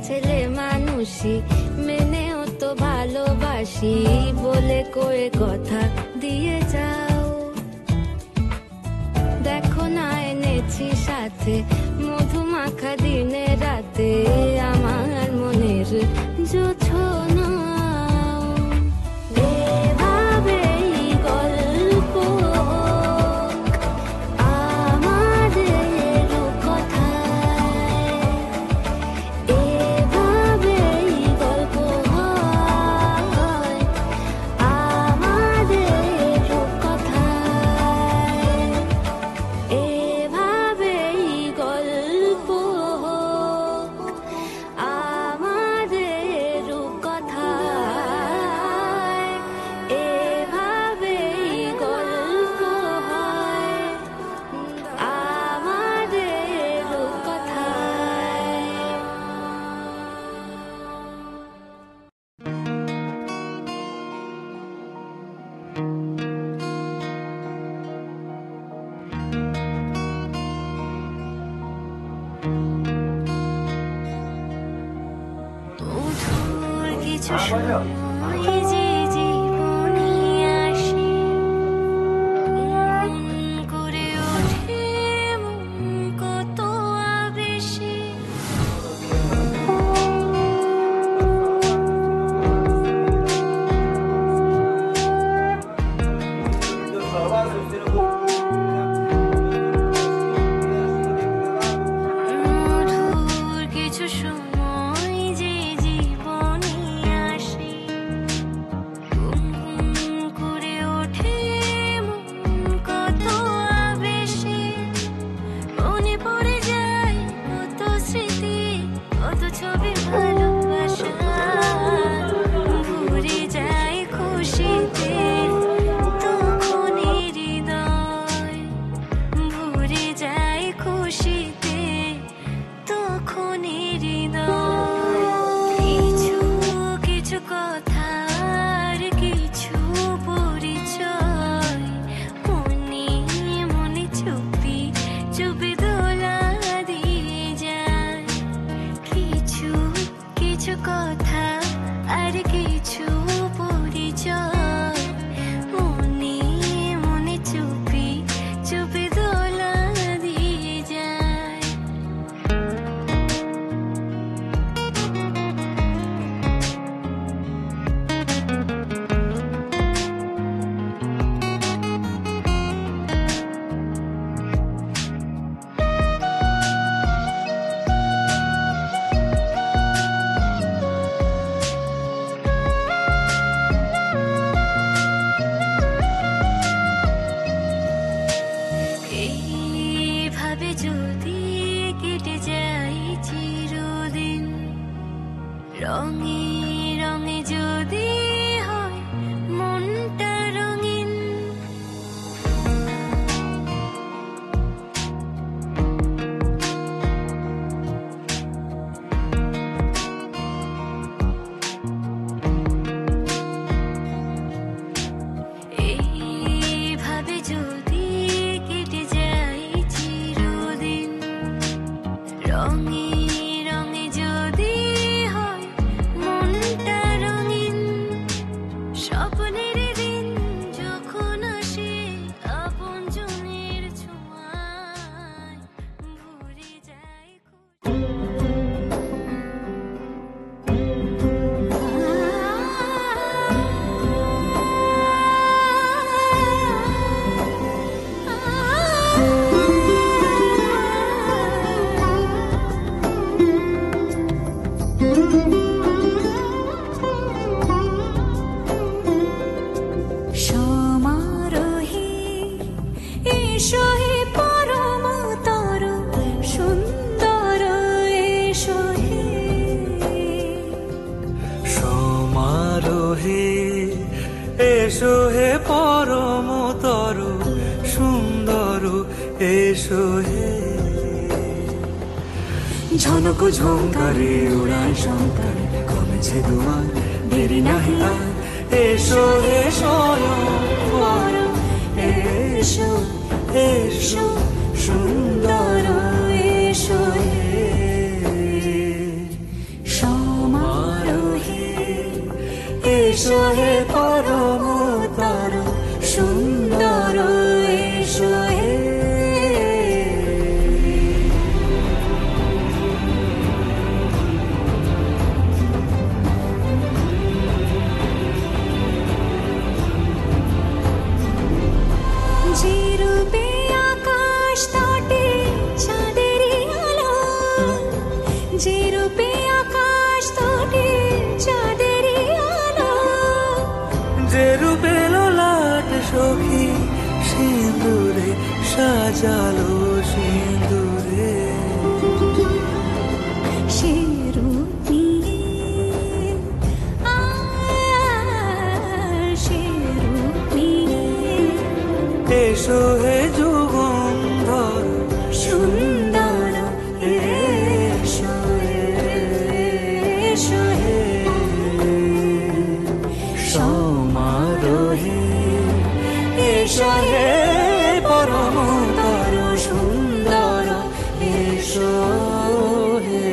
ছেলে মানুষই মেনেও তো ভালোবাসি বলে করে কথা দিয়ে যাও। দেখো না এনেছি সাথে মধুমাখা দিনে রাতে আমার মনের জোছনা। এসো হে পরমতর সুন্দর এসো হে। ঝনক ঝঙ্কারে উড়ায় শঙ্কারে কমেছে দুয়ার দেরি নাহি আর। এসো হে স্বয়ং এসো এসো সুন্দর এসো হে। চালো সিঁদুরে সে রূপ নিয়ে সে রূপ নিয়ে এসো হে যুগন্ধর সুন্দর এসো এসো হে সমারোহে এসো হে পরমতর সুন্দর এসো হে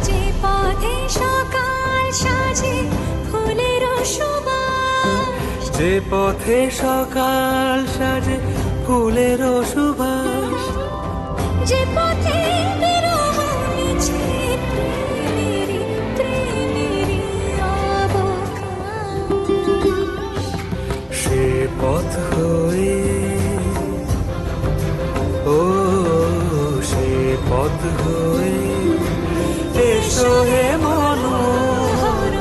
যে পথে সকাল সাজে ফুলের সুবাস যে পথে সকাল সাজে ফুলের সুবাস যে পথে বিরহ মিছে প্রেমেরই প্রেমেরই অবকাশ সে পথ হয়ে ও সে পথ হয়ে এসো হে মনোহর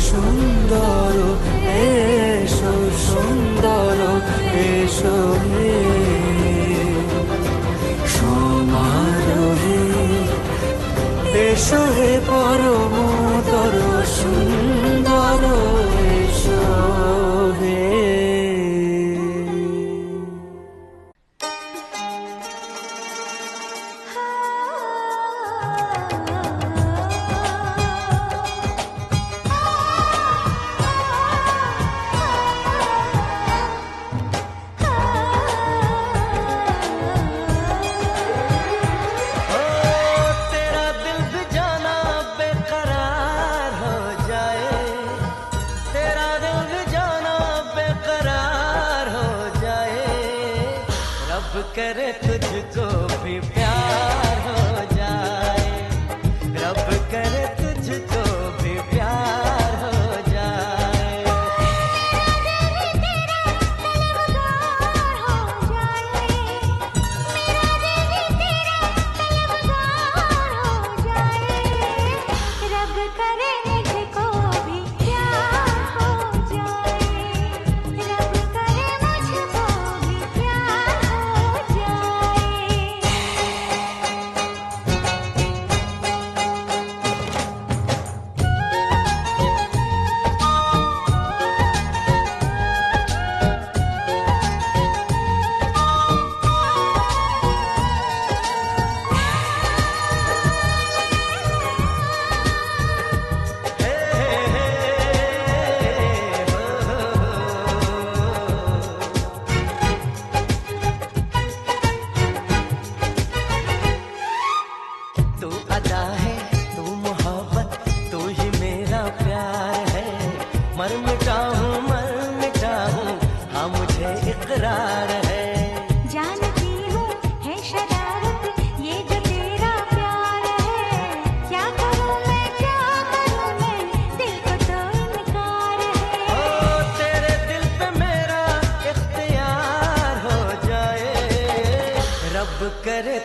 সুন্দর এসো সুন্দর এসো হে সমারোহে এসো হে পরমতর সুন্দর এসো হে तेरा दिल भी जाना बेकरार हो जाए, तेरा दिल भी जाना बेकरार हो जाए, रब करे तुझको भी प्यार हो जाए, रब करे तुझको भी प्यार हो जाए। रब करे मुझको भी प्यार हो जाए रब करे मुझको भी प्यार हो तू अदा है, तू मोहब्बत, तू ही मेरा प्यार है, मर मिटा हूँ, हाँ मुझे इकरार है। जानती हूँ है शरारत ये जो तेरा प्यार है क्या करूँ मैं दिल को तो इनकार ओ है तेरे दिल पे मेरा इख्तियार हो जाए, रब करे